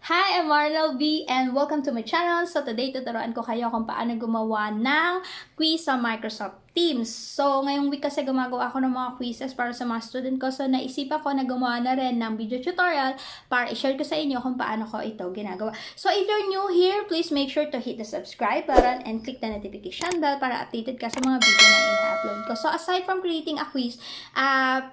Hi, I'm Marienel and welcome to my channel. So today, tuturuan ko kayo kung paano gumawa ng quiz sa Microsoft Teams. So ngayong week kasi gumagawa ako ng mga quizzes para sa mga student ko. So naisipan ko na gumawa na rin ng video tutorial para i-share ko sa inyo kung paano ko ito ginagawa. So if you're new here, please make sure to hit the subscribe button and click the notification bell para updated ka sa mga video na ina-upload ko. So aside from creating a quiz,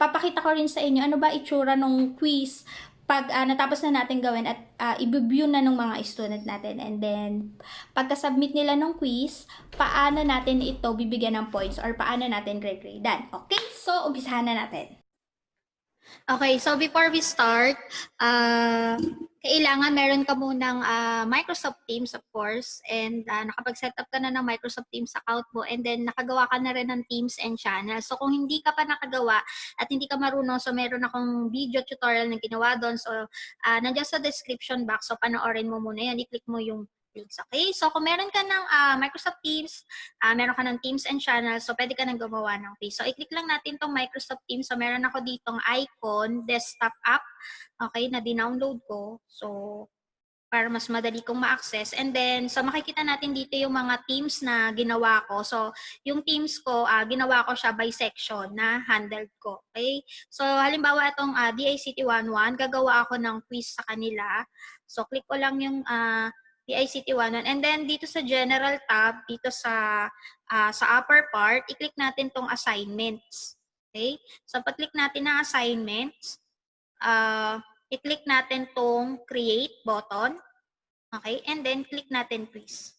papakita ko rin sa inyo ano ba itsura ng quiz pag natapos na natin gawin at i-view na ng mga student natin. And then, pagka-submit nila ng quiz, paano natin ito bibigyan ng points or paano natin re-gradean. Okay? So, umpisahan na natin. Okay, so before we start, kailangan meron ka munang Microsoft Teams, of course, and nakapag-set up ka na ng Microsoft Teams account mo, and then nakagawa ka na rin ng Teams and channel. So kung hindi ka pa nakagawa at hindi ka marunong, so meron akong video tutorial na ginawa doon. So nandiyan sa description box, so panoorin mo muna yan, i-click mo yung links. Okay, so kung meron ka ng Microsoft Teams, meron ka ng Teams and Channel, so pwede ka nang gumawa ng quiz. So i-click lang natin tong Microsoft Teams. So meron ako ditong icon, desktop app, okay, na dinownload ko. So para mas madali kong ma-access. And then, so makikita natin dito yung mga teams na ginawa ko. So, yung teams ko, ginawa ko siya by section na handled ko. Okay? So, halimbawa itong DICT 11, gagawa ako ng quiz sa kanila. So, click ko lang yung DICT 11. And then, dito sa General tab, dito sa upper part, i-click natin tong assignments. Okay? So, pag-click natin na assignments, i-click natin tong create button. Okay? And then, click natin quiz.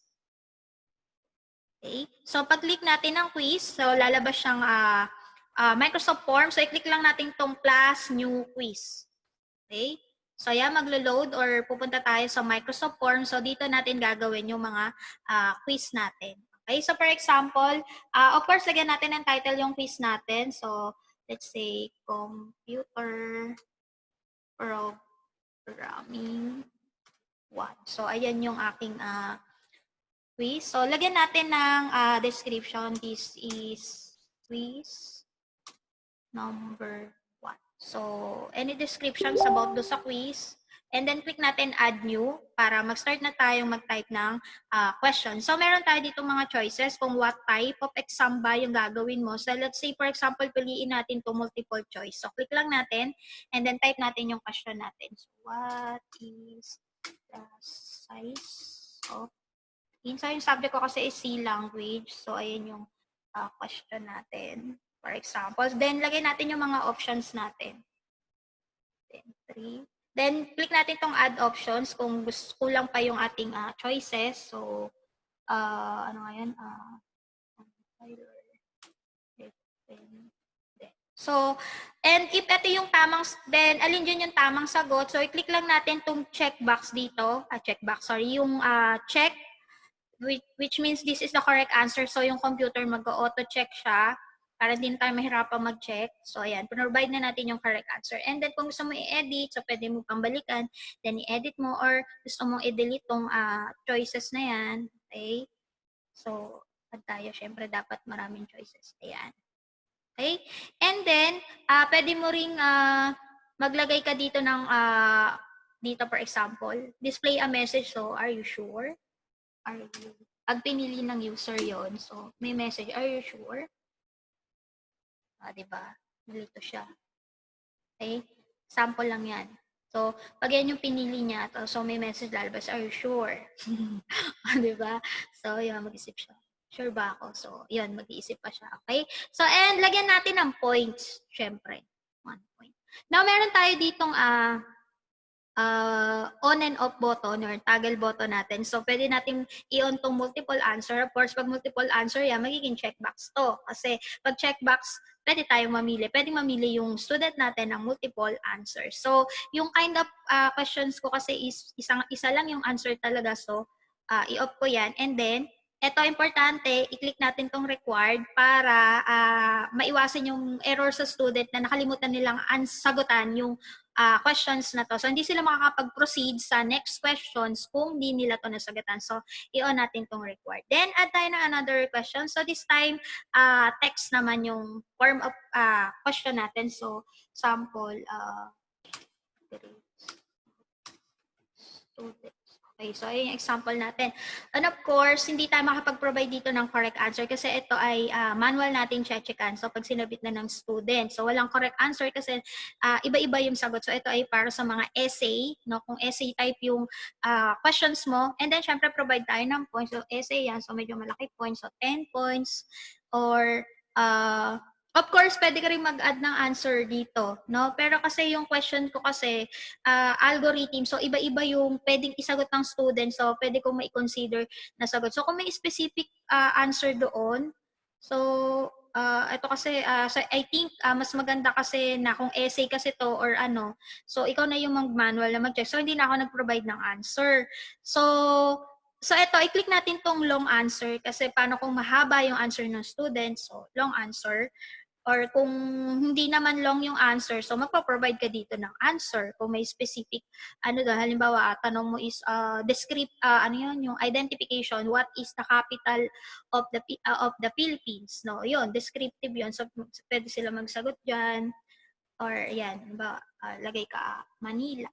Okay? So, pag-click natin ng quiz, so lalabas siyang Microsoft Form. So, i-click lang natin tong plus new quiz. Okay? So, yan, maglo-load or pupunta tayo sa Microsoft Form. So, dito natin gagawin yung mga quiz natin. Okay? So, for example, of course, lagyan natin ng title yung quiz natin. So, let's say, Computer Programming 1. So, ayan yung aking quiz. So, lagyan natin ng description. This is quiz number 1. So, any descriptions about do sa quiz. And then, click natin add new para mag-start na tayong mag-type ng question. So, meron tayo dito mga choices kung what type of exam ba yung gagawin mo. So, let's say, for example, piliin natin to multiple choice. So, click lang natin and then type natin yung question natin. So, what is the size of yung subject ko kasi is C language. So, ayan yung question natin. For example, then lagay natin yung mga options natin. Then, 3. Then, click natin tong add options kung kulang pa yung ating choices. So, ano nga yan? So, and if ito yung tamang, then alin dyan yung tamang sagot. So, i-click lang natin tong checkbox dito. Yung check, which means this is the correct answer. So, yung computer mag-auto-check siya para din tayo mahirapang mag-check. So, ayan, provide na natin yung correct answer. And then, kung gusto mo i-edit, so pwede mo pang balikan, then i-edit mo, or gusto mong i-delete tong choices na yan. Okay? So, tayo, syempre, dapat maraming choices. Ayan. Okay? And then, pwede mo ring maglagay ka dito ng, dito for example, display a message. So, are you sure? Are you? Pag pinili ng user yon, so may message, are you sure? Diba? Nalito siya. Okay? Sample lang yan. So, pag yan yung pinili niya, so may message lalabas, are you sure? Diba? So, yun, mag-isip siya. Sure ba ako? So, yun, mag-iisip pa siya. Okay? So, and lagyan natin ng points, syempre. 1 point. Now, meron tayo ditong on and off button or toggle button natin. So, pwede natin i-on tong multiple answer. Of course, pag multiple answer yan, magiging checkbox to. Kasi pag checkbox, pwede tayong mamili. Pwede mamili yung student natin ng multiple answers. So, yung kind of questions ko kasi is isa lang yung answer talaga. So, i-off ko yan. And then, ito importante, i-click natin tong required para maiwasan yung error sa student na nakalimutan nilang sagutan yung questions na to. So, hindi sila makakapag-proceed sa next questions kung di nila to nasagutan. So, i-on natin tong required. Then, add tayo ng another question. So, this time, text naman yung form of question natin. So, sample, students. Okay, so ayun yung example natin. And of course, hindi tayo makapag-provide dito ng correct answer kasi ito ay manual natin checkan. So pag sinabit na ng student, so walang correct answer kasi iba-iba yung sagot. So ito ay para sa mga essay, no? Kung essay type yung questions mo, and then syempre provide tayo ng points. So essay yan, so medyo malaki points, so 10 points or of course, pwede ka rin mag-add ng answer dito, no? Pero kasi yung question ko kasi algorithm, so iba-iba yung pwedeng isagot ng student, so pwede kong mai-consider na sagot. So kung may specific answer doon, so ito kasi, so I think mas maganda kasi na kung essay kasi to or ano, so ikaw na yung mag-manual na mag-check. So hindi na ako nag-provide ng answer. So ito, i-click natin tong long answer kasi paano kung mahaba yung answer ng student, so long answer. Or kung hindi naman long yung answer, so magpo-provide ka dito ng answer. Kung may specific, ano doon, halimbawa, tanong mo is, ano yun, yung identification, what is the capital of the Philippines? No, yun, descriptive yun. So, pwede sila magsagot dyan. Or, yan, halimbawa, lagay ka, Manila.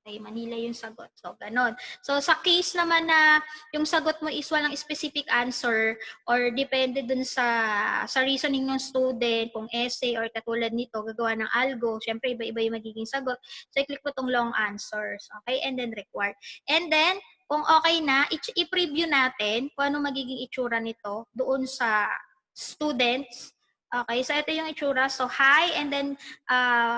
Okay, Manila yung sagot. So, ganon. So, sa case naman na yung sagot mo is walang specific answer or depende dun sa reasoning ng student, kung essay or katulad nito, gagawa ng algo, syempre iba-iba yung magiging sagot. So, i-click mo tong long answers. Okay, and then required. And then, kung okay na, i-preview natin kung ano magiging itsura nito doon sa students. Okay, so ito yung itsura. So, hi, and then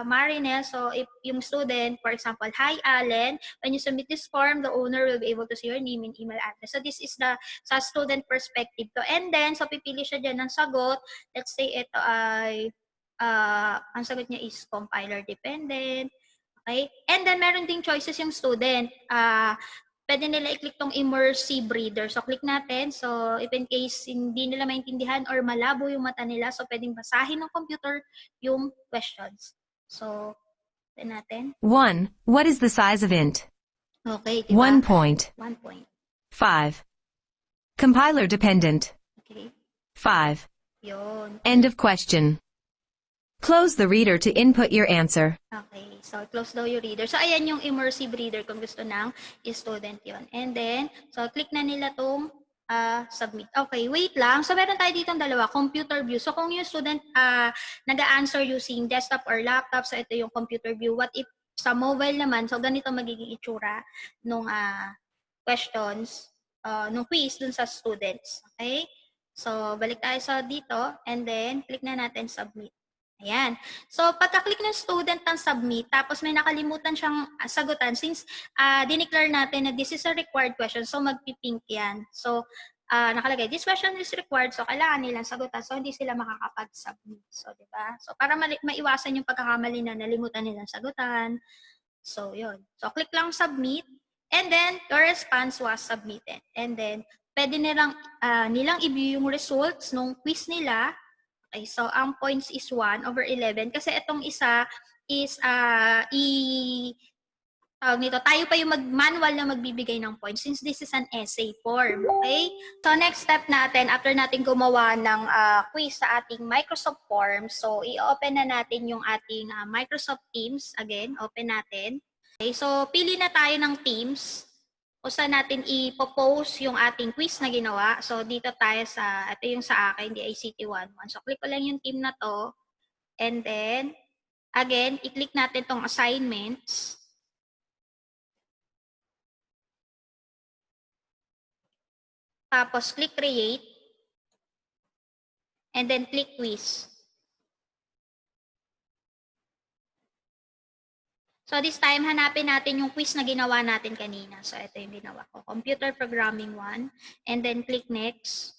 Marienel. So, if yung student, for example, hi, Allen. When you submit this form, the owner will be able to see your name and email address. So, this is the sa student perspective. To. And then, so, pipili siya dyan ng sagot. Let's say, ito ay, ang sagot niya is compiler dependent. Okay? And then, meron ding choices yung student. Pwede nila i-click tong immersive reader. So, click natin. So, if in case hindi nila maintindihan or malabo yung mata nila, so pwedeng basahin ng computer yung questions. So, natin. 1. What is the size of int? Okay, diba? 1 point. 1 point. 5. Compiler dependent. Okay. 5. Yun. End of question. Close the reader to input your answer. Okay, so close daw yung reader. So, ayan yung immersive reader kung gusto ng student yon. And then, so click na nila tong submit. Okay, wait lang. So, meron tayo ditong dalawa, computer view. So, kung yung student nag-a-answer using desktop or laptop, so ito yung computer view. What if sa mobile naman, so ganito magiging itsura nung questions, nung quiz dun sa students. Okay? So, balik tayo sa dito and then click na natin submit. Ayan. So, pagka-click ng student ng submit, tapos may nakalimutan siyang sagutan, since dineclare natin na this is a required question, so magpipink yan. So, nakalagay, this question is required, so kailangan nilang sagutan, so hindi sila makakapag-submit. So, diba? So, para maiwasan yung pagkakamali na nalimutan nilang sagutan. So, yun. So, click lang submit, and then, your response was submitted. And then, pwede nilang i-view yung results nung quiz nila. Okay, so ang points is 1/11 kasi itong isa is tawag nito, tayo pa yung manual na magbibigay ng points since this is an essay form. Okay? So next step natin, after natin gumawa ng quiz sa ating Microsoft Forms, so i-open na natin yung ating Microsoft Teams. Again, open natin. Okay, so pili na tayo ng Teams. O saan natin i-post yung ating quiz na ginawa. So, dito tayo sa, ito yung sa akin, the ICT 11. So, click ko lang yung team na to. And then, again, i-click natin tong assignments. Tapos, click create. And then, click quiz. So, this time, hanapin natin yung quiz na ginawa natin kanina. So, ito yung ginawa ko. Computer Programming 1. And then, click next.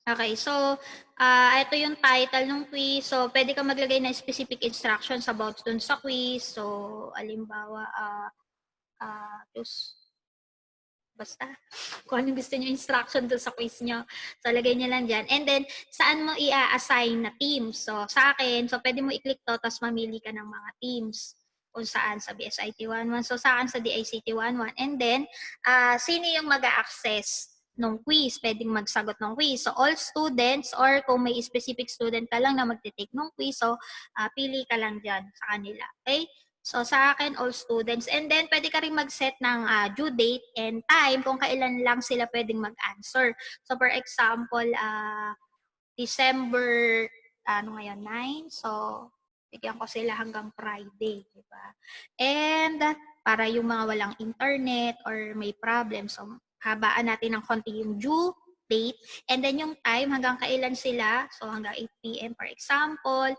Okay, so, ito yung title ng quiz. So, pwede ka maglagay ng specific instructions about dun sa quiz. So, alimbawa, basta, kung anong gusto nyo instruction dun sa quiz nyo. So, lagay nyo lang dyan. And then, saan mo i-assign na teams? So, sa akin, so pwede mo i-click to, tapos mamili ka ng mga teams kung saan sa BSIT 11. So, saan sa DICT 11. And then, sino yung mag-a-access ng quiz? Pwedeng magsagot ng quiz. So, all students or kung may specific student ka lang na magte-take ng quiz, so, pili ka lang dyan sa kanila. Okay? So, sa akin, all students. And then, pwede ka rin mag-set ng due date and time kung kailan lang sila pwedeng mag-answer. So, for example, December, ano ngayon, 9. So, bigyan ko sila hanggang Friday, di ba? And, para yung mga walang internet or may problem, so, habaan natin ng konti yung due date. And then, yung time, hanggang kailan sila. So, hanggang 8 p.m. for example.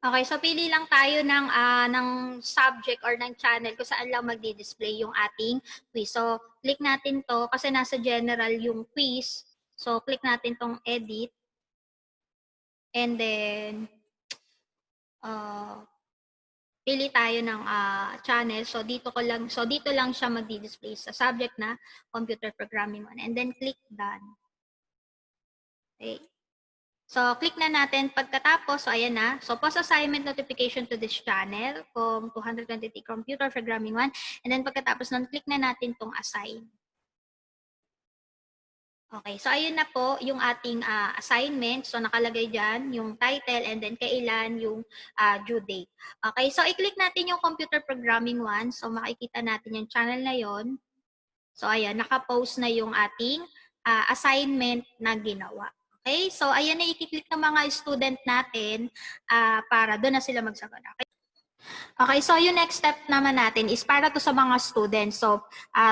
Okay, so pili lang tayo ng subject or ng channel kung saan lang magdi-display yung ating quiz. So, click natin to kasi nasa general yung quiz. So, click natin tong edit. And then, pili tayo ng channel. So, dito lang siya magdi-display sa subject na computer programming 1. And then, click done. Okay. So, click na natin. Pagkatapos, so ayan na. So, post assignment notification to this channel kung 223 Computer Programming 1. And then, pagkatapos nun, click na natin tong assign. Okay, so ayun na po yung ating assignment. So, nakalagay dyan yung title and then kailan yung due date. Okay, so i-click natin yung Computer Programming 1. So, makikita natin yung channel na yon. So, ayan, nakapost na yung ating assignment na ginawa. Okay, so ayan na i-click ng mga student natin para doon na sila magsagot. Okay, so yung next step naman natin is para to sa mga students. So,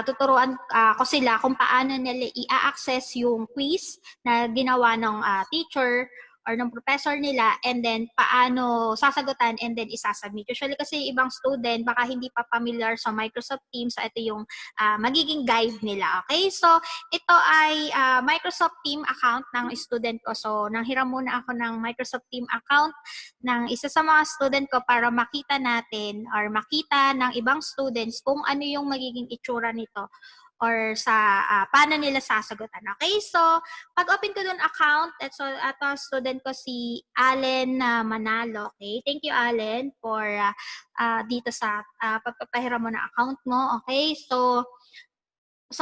tuturuan ko sila kung paano nila i-access yung quiz na ginawa ng teacher or ng professor nila, and then paano sasagutan and then isasubmit. Usually kasi ibang student baka hindi pa familiar sa Microsoft Teams, so ito yung magiging guide nila. Okay, so ito ay Microsoft Team account ng student ko. So nanghiram muna ako ng Microsoft Team account ng isa sa mga student ko para makita natin or makita ng ibang students kung ano yung magiging itsura nito or sa paano nila sasagutan. Okay, so pag-open ko dun account, so ito student ko si Allen Manalo. Okay, thank you Allen for dito sa pagpapahiram mo ng account mo. Okay, so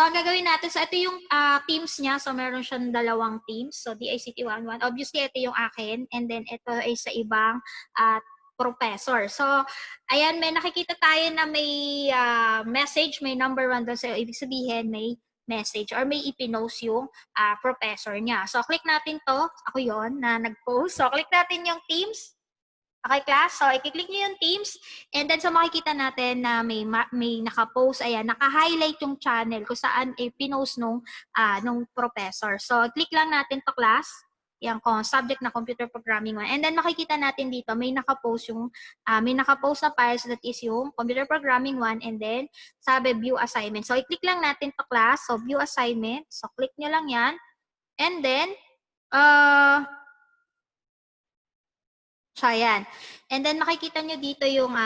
ang gagawin natin, so ito yung teams niya. So meron siyang dalawang teams. So DICT 11. Obviously ito yung akin, and then ito ay sa ibang professor. So, ayan, may nakikita tayo na may message, may number 1 doon. So, ibig sabihin, may message or may ipinost yung professor niya. So, click natin to. Ako yon na nag-post. So, click natin yung Teams. Okay, class? So, i-click nyo yung Teams. And then, so makikita natin na may naka-post. Ayan, naka-highlight yung channel kung saan pinost nung professor. So, click lang natin to, class. Yan ko, subject na computer programming 1. And then makikita natin dito, may naka-post na files that is yung computer programming 1, and then sabi view assignment. So i-click lang natin to, class. So view assignment. So click nyo lang yan. And then so yan. And then makikita nyo dito yung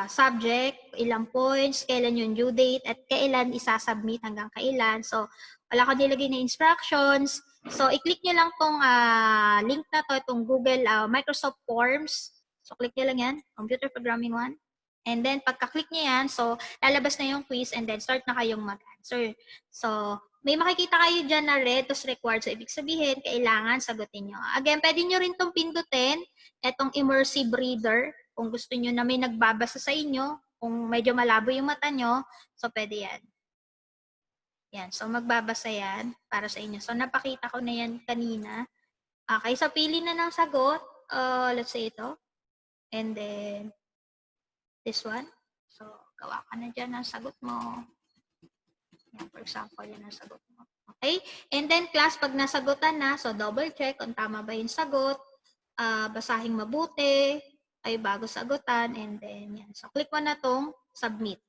subject, ilang points, kailan yung due date, at kailan isasubmit, hanggang kailan. So wala ko nilagay na instructions. So, i-click nyo lang tong link na to, itong Google Microsoft Forms. So, click nyo lang yan, Computer Programming 1. And then, pagka-click nyo yan, so, lalabas na yung quiz and then start na kayong mag-answer. So, may makikita kayo dyan na red, tos required. So, ibig sabihin, kailangan sagutin nyo. Again, pwede nyo rin itong pindutin, itong immersive reader. Kung gusto nyo na may nagbabasa sa inyo, kung medyo malabo yung mata nyo, so, pwede yan. Yan. So, magbabasa yan para sa inyo. So, napakita ko na yan kanina. Okay. So, pili na ng sagot. Let's say ito. And then, this one. So, gawa ka na dyan ang sagot mo. Yan, for example, yan ang sagot mo. Okay. And then, class, pag nasagutan na, so, double check kung tama ba yung sagot. Basahing mabuti. Ay, bago sagutan. And then, yan. So, click mo na tong submit.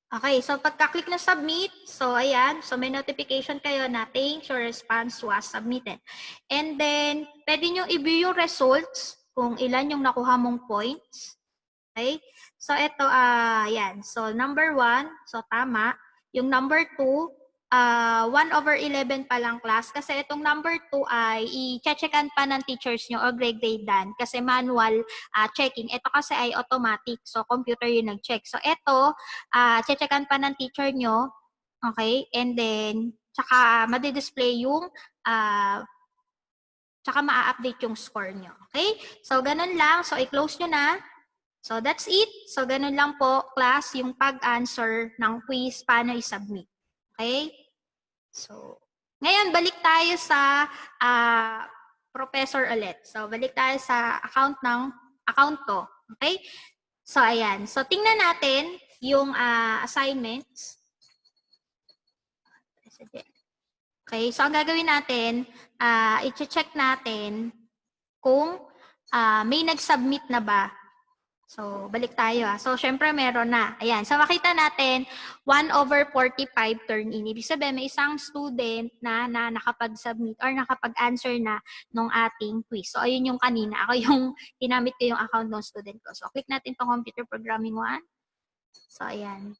Okay, so pagka-click na submit, so ayan, so may notification kayo na thanks, your response was submitted. And then, pwede nyo i-view yung results kung ilan yung nakuha mong points. Okay, so ito, ayan, so number 1, so tama. Yung number 2, 1/11 pa lang, class, kasi itong number 2 ay i-checkan pa ng teachers nyo o grade-gradean kasi manual checking. Ito kasi ay automatic, so computer yung nag-check. So ito, checkan pa ng teacher nyo, okay, and then tsaka madi-display yung tsaka maa-update yung score nyo. Okay? So, ganun lang. So, i-close nyo na. So, that's it. So, ganun lang po, class, yung pag-answer ng quiz, paano i-submit. Okay? So, ngayon, balik tayo sa professor ulit. So, balik tayo sa account to. Okay? So, ayan. So, tingnan natin yung assignments. Okay? So, ang gagawin natin, i-check natin kung may nag-submit na ba. So, balik tayo. So, syempre meron na. Ayan. So, makita natin, 1/45 turn in. Ibig sabihin, may isang student na nakapag-submit or nakapag-answer na nung ating quiz. So, ayun yung kanina. Ako yung ginamit ko yung account ng student ko. So, click natin itong computer programming 1. So, ayan.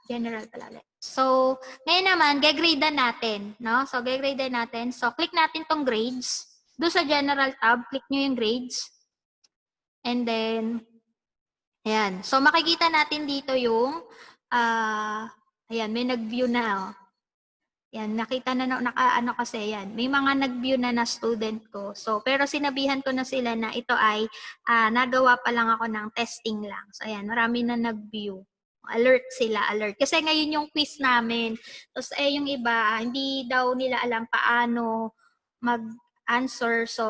General pala ulit. So, ngayon naman, gagrade natin. No? So, gagrade natin. So, click natin tong grades. Doon sa general tab, click nyo yung grades. And then, ayan. So, makikita natin dito yung, ayan, may nag-view na. Oh. Ayan, nakita na, ano kasi, yan. May mga nag-view na student ko. So, pero sinabihan ko na sila na ito ay, nagawa pa lang ako ng testing lang. So, ayan, marami na nag-view. Alert sila, alert. Kasi ngayon yung quiz namin. Tapos, yung iba, hindi daw nila alam paano mag-answer. So,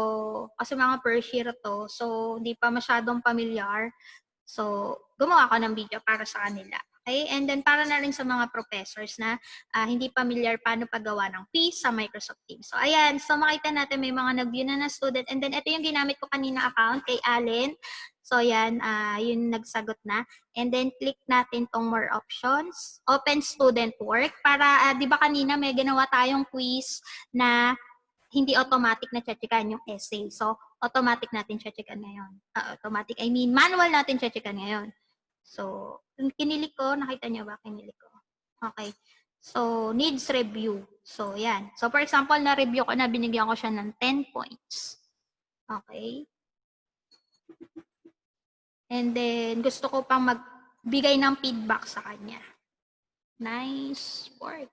kasi mga first year to. So, hindi pa masyadong familiar. So, gumawa ako ng video para sa kanila. Okay? And then, para na rin sa mga professors na hindi familiar paano paggawa ng quiz sa Microsoft Teams. So, ayan. So, makita natin may mga nag-view na student. And then, ito yung ginamit ko kanina account kay Allen. So, ayan. Yun nagsagot na. And then, click natin tong more options. Open student work. Para, di ba kanina may ginawa tayong quiz na hindi automatic na checkan yung essay. So, automatic natin checkan ngayon. Automatic, I mean, manual natin checkan ngayon. So, kinilik ko, nakita niyo ba? Kinilik ko. Okay. So, needs review. So, yan. So, for example, na-review ko na, binigyan ko siya ng 10 points. Okay. And then, gusto ko pang magbigay ng feedback sa kanya. Nice work.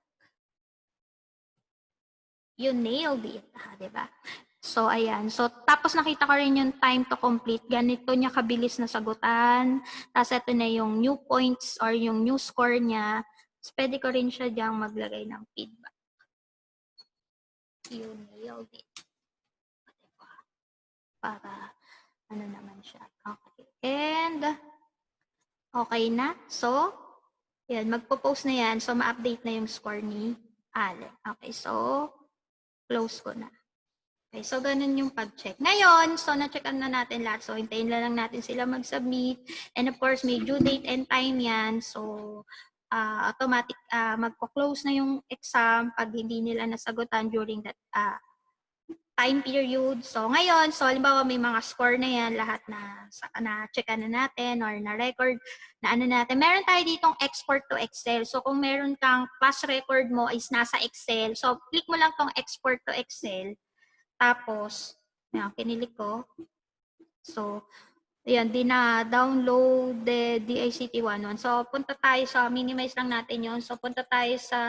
You nailed it. Diba? So, ayan. So, tapos nakita ko rin yung time to complete. Ganito niya kabilis na sagutan. Tapos, ito na yung new points or yung new score niya. Tapos, pwede ko rin siya diyang maglagay ng feedback. You nailed it. Para, ano naman siya. Okay. And, okay na. So, yan. Magpo-post na yan. So, ma-update na yung score ni Allen. Okay. So, close ko na. Okay, so ganun yung pag-check. Ngayon, so na-checkan na natin lahat. So hintayin lang natin sila mag-submit. And of course, may due date and time yan. So automatic magpo-close na yung exam pag hindi nila nasagutan during that time period. So ngayon, so halimbawa may mga score na yan, lahat na-checkan na natin or na-record na ano natin. Meron tayo ditong export to Excel. So kung meron kang class record mo is nasa Excel. So click mo lang tong export to Excel. Tapos, yan, kinilik ko. So, ayan, download the DICT11. So, punta tayo sa, minimize lang natin yon. So, punta tayo sa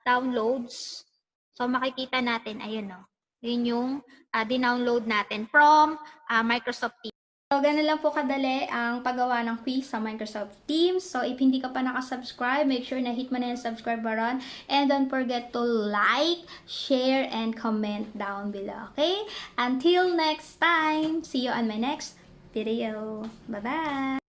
downloads. So, makikita natin, ayun o. Yun yung dinownload natin from Microsoft Teams. So, ganun lang po kadali ang paggawa ng quiz sa Microsoft Teams. So, if hindi ka pa nakasubscribe, make sure na hit mo na yung subscribe button. And don't forget to like, share, and comment down below. Okay? Until next time, see you on my next video. Bye-bye!